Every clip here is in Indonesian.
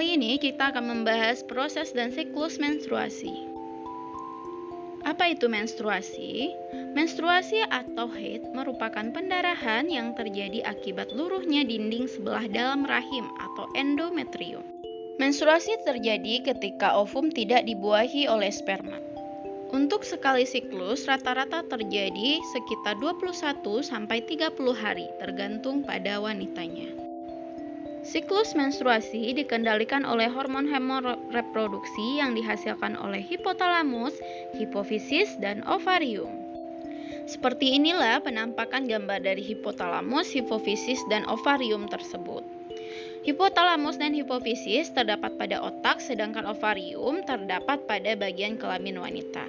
Kali ini kita akan membahas proses dan siklus menstruasi. Apa itu menstruasi? Menstruasi atau haid merupakan pendarahan yang terjadi akibat luruhnya dinding sebelah dalam rahim atau endometrium. Menstruasi terjadi ketika ovum tidak dibuahi oleh sperma. Untuk sekali siklus rata-rata terjadi sekitar 21 sampai 30 hari tergantung pada wanitanya. Siklus menstruasi dikendalikan oleh hormon reproduksi yang dihasilkan oleh hipotalamus, hipofisis, dan ovarium. Seperti inilah penampakan gambar dari hipotalamus, hipofisis, dan ovarium tersebut. Hipotalamus dan hipofisis terdapat pada otak, sedangkan ovarium terdapat pada bagian kelamin wanita.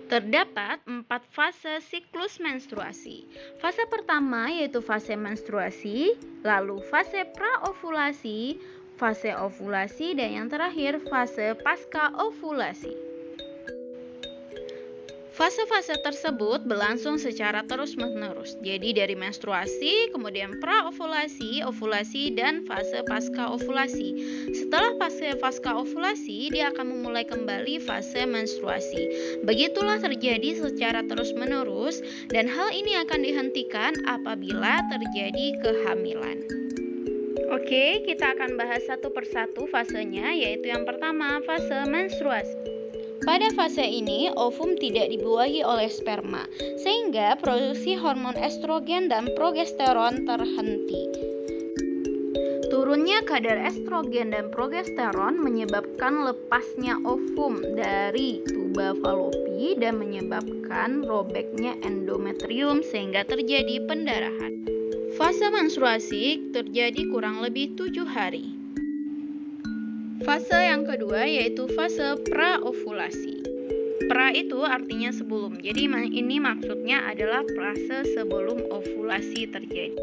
Terdapat 4 fase siklus menstruasi. Fase pertama yaitu fase menstruasi, lalu fase praovulasi, fase ovulasi, dan yang terakhir fase pasca ovulasi. Fase-fase tersebut berlangsung secara terus-menerus. Jadi dari menstruasi, kemudian praovulasi, ovulasi, dan fase pasca ovulasi. Setelah fase pasca ovulasi, dia akan memulai kembali fase menstruasi. Begitulah terjadi secara terus-menerus, dan hal ini akan dihentikan apabila terjadi kehamilan. Oke, kita akan bahas satu persatu fasenya, yaitu yang pertama, fase menstruasi. Pada fase ini, ovum tidak dibuahi oleh sperma, sehingga produksi hormon estrogen dan progesteron terhenti. Turunnya kadar estrogen dan progesteron menyebabkan lepasnya ovum dari tuba falopi dan menyebabkan robeknya endometrium sehingga terjadi pendarahan. Fase menstruasi terjadi kurang lebih 7 hari. Fase yang kedua yaitu fase praovulasi. Pra itu artinya sebelum, jadi ini maksudnya adalah fase sebelum ovulasi terjadi.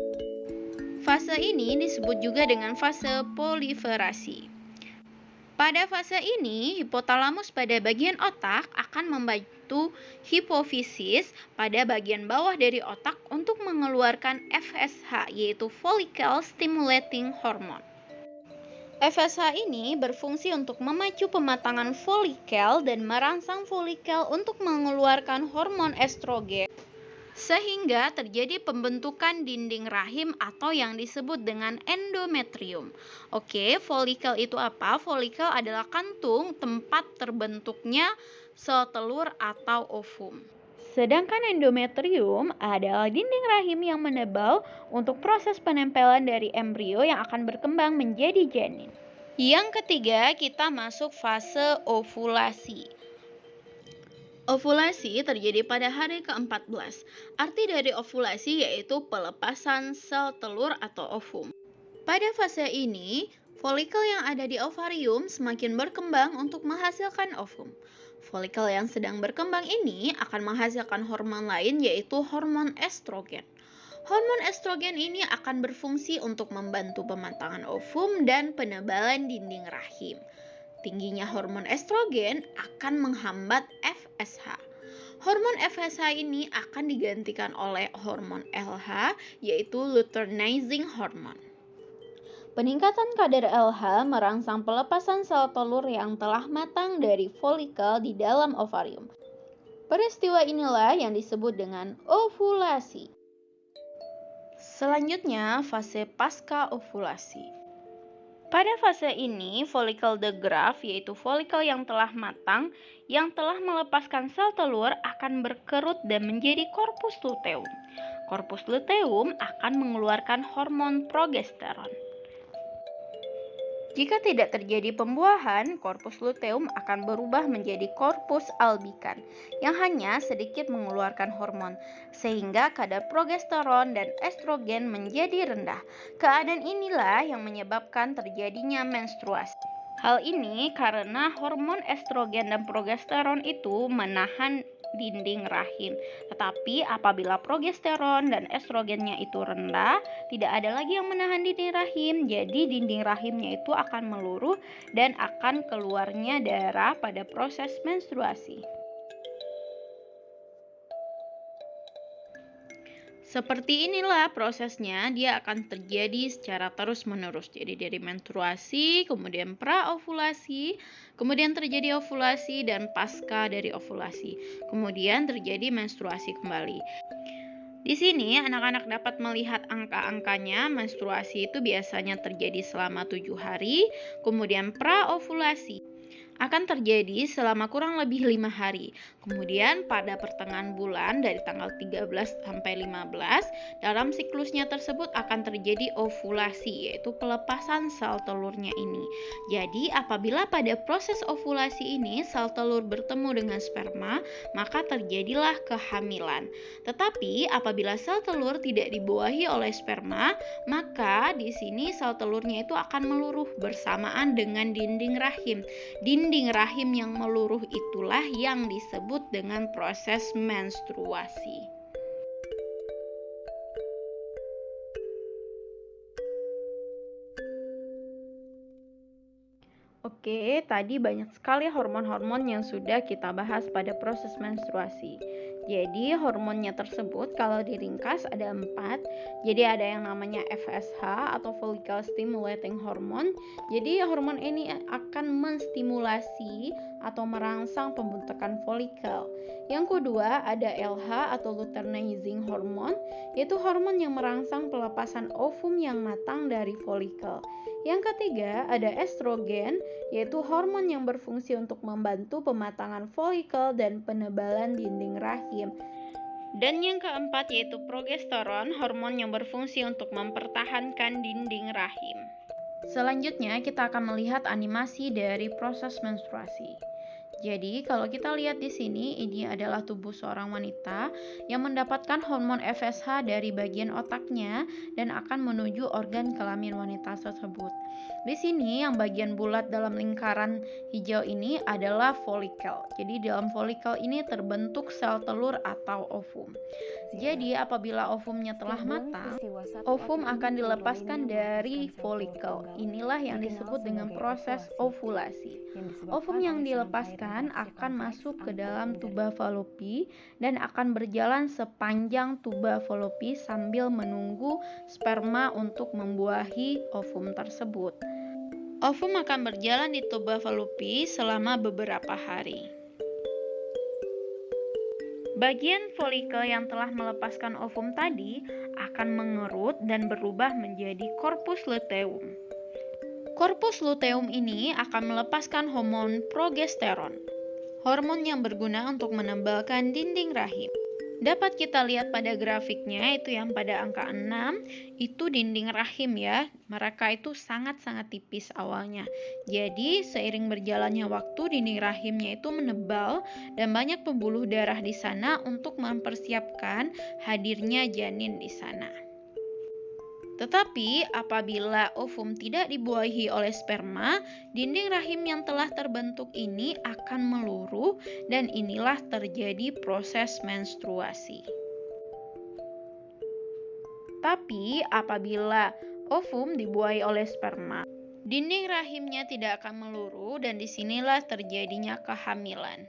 Fase ini disebut juga dengan fase proliferasi. Pada fase ini, hipotalamus pada bagian otak akan membantu hipofisis pada bagian bawah dari otak untuk mengeluarkan FSH, yaitu Follicle Stimulating Hormone. FSH ini berfungsi untuk memacu pematangan folikel dan merangsang folikel untuk mengeluarkan hormon estrogen, sehingga terjadi pembentukan dinding rahim atau yang disebut dengan endometrium. Oke, folikel itu apa? Folikel adalah kantung tempat terbentuknya sel telur atau ovum. Sedangkan endometrium adalah dinding rahim yang menebal untuk proses penempelan dari embrio yang akan berkembang menjadi janin. Yang ketiga, kita masuk fase ovulasi. Ovulasi terjadi pada hari ke-14. Arti dari ovulasi yaitu pelepasan sel telur atau ovum. Pada fase ini, folikel yang ada di ovarium semakin berkembang untuk menghasilkan ovum. Folikel yang sedang berkembang ini akan menghasilkan hormon lain yaitu hormon estrogen. Hormon estrogen ini akan berfungsi untuk membantu pematangan ovum dan penebalan dinding rahim. Tingginya hormon estrogen akan menghambat FSH. Hormon FSH ini akan digantikan oleh hormon LH yaitu luteinizing hormone. Peningkatan kadar LH merangsang pelepasan sel telur yang telah matang dari folikel di dalam ovarium. Peristiwa inilah yang disebut dengan ovulasi. Selanjutnya, fase pasca ovulasi. Pada fase ini, folikel de Graaff yaitu folikel yang telah matang yang telah melepaskan sel telur akan berkerut dan menjadi korpus luteum. Korpus luteum akan mengeluarkan hormon progesteron. Jika tidak terjadi pembuahan, korpus luteum akan berubah menjadi korpus albikan yang hanya sedikit mengeluarkan hormon, sehingga kadar progesteron dan estrogen menjadi rendah. Keadaan inilah yang menyebabkan terjadinya menstruasi. Hal ini karena hormon estrogen dan progesteron itu menahan dinding rahim. Tetapi apabila progesteron dan estrogennya itu rendah, tidak ada lagi yang menahan dinding rahim. Jadi dinding rahimnya itu akan meluruh dan akan keluarnya darah pada proses menstruasi. Seperti inilah prosesnya, dia akan terjadi secara terus-menerus. Jadi dari menstruasi, kemudian praovulasi, kemudian terjadi ovulasi dan pasca dari ovulasi. Kemudian terjadi menstruasi kembali. Di sini anak-anak dapat melihat angka-angkanya. Menstruasi itu biasanya terjadi selama 7 hari, kemudian praovulasi akan terjadi selama kurang lebih 5 hari. Kemudian pada pertengahan bulan dari tanggal 13 sampai 15, dalam siklusnya tersebut akan terjadi ovulasi, yaitu pelepasan sel telurnya ini. Jadi apabila pada proses ovulasi ini sel telur bertemu dengan sperma, maka terjadilah kehamilan. Tetapi apabila sel telur tidak dibuahi oleh sperma, maka di sini sel telurnya itu akan meluruh bersamaan dengan dinding rahim. Dinding rahim yang meluruh itulah yang disebut dengan proses menstruasi. Oke, tadi banyak sekali hormon-hormon yang sudah kita bahas pada proses menstruasi. Jadi hormonnya tersebut kalau diringkas ada 4. Jadi ada yang namanya FSH atau follicle stimulating hormone. Jadi hormon ini akan menstimulasi atau merangsang pembentukan folikel. Yang kedua ada LH atau luteinizing hormone, yaitu hormon yang merangsang pelepasan ovum yang matang dari folikel. Yang ketiga ada estrogen, yaitu hormon yang berfungsi untuk membantu pematangan folikel dan penebalan dinding rahim. Dan yang keempat yaitu progesteron, hormon yang berfungsi untuk mempertahankan dinding rahim. Selanjutnya kita akan melihat animasi dari proses menstruasi. Jadi kalau kita lihat di sini, ini adalah tubuh seorang wanita yang mendapatkan hormon FSH dari bagian otaknya dan akan menuju organ kelamin wanita tersebut. Di sini yang bagian bulat dalam lingkaran hijau ini adalah folikel. Jadi dalam folikel ini terbentuk sel telur atau ovum. Jadi apabila ovumnya telah matang, ovum akan dilepaskan dari folikel. Inilah yang disebut dengan proses ovulasi. Ovum yang dilepaskan akan masuk ke dalam tuba Fallopi dan akan berjalan sepanjang tuba Fallopi sambil menunggu sperma untuk membuahi ovum tersebut. Ovum akan berjalan di tuba Fallopi selama beberapa hari. Bagian folikel yang telah melepaskan ovum tadi akan mengerut dan berubah menjadi korpus luteum. Korpus luteum ini akan melepaskan hormon progesteron, hormon yang berguna untuk menebalkan dinding rahim. Dapat kita lihat pada grafiknya, itu yang pada angka 6, itu dinding rahim ya. Mereka itu sangat-sangat tipis awalnya. Jadi seiring berjalannya waktu, dinding rahimnya itu menebal dan banyak pembuluh darah di sana untuk mempersiapkan hadirnya janin di sana. Tetapi apabila ovum tidak dibuahi oleh sperma, dinding rahim yang telah terbentuk ini akan meluruh dan inilah terjadi proses menstruasi. Tapi apabila ovum dibuahi oleh sperma, dinding rahimnya tidak akan meluruh dan disinilah terjadinya kehamilan.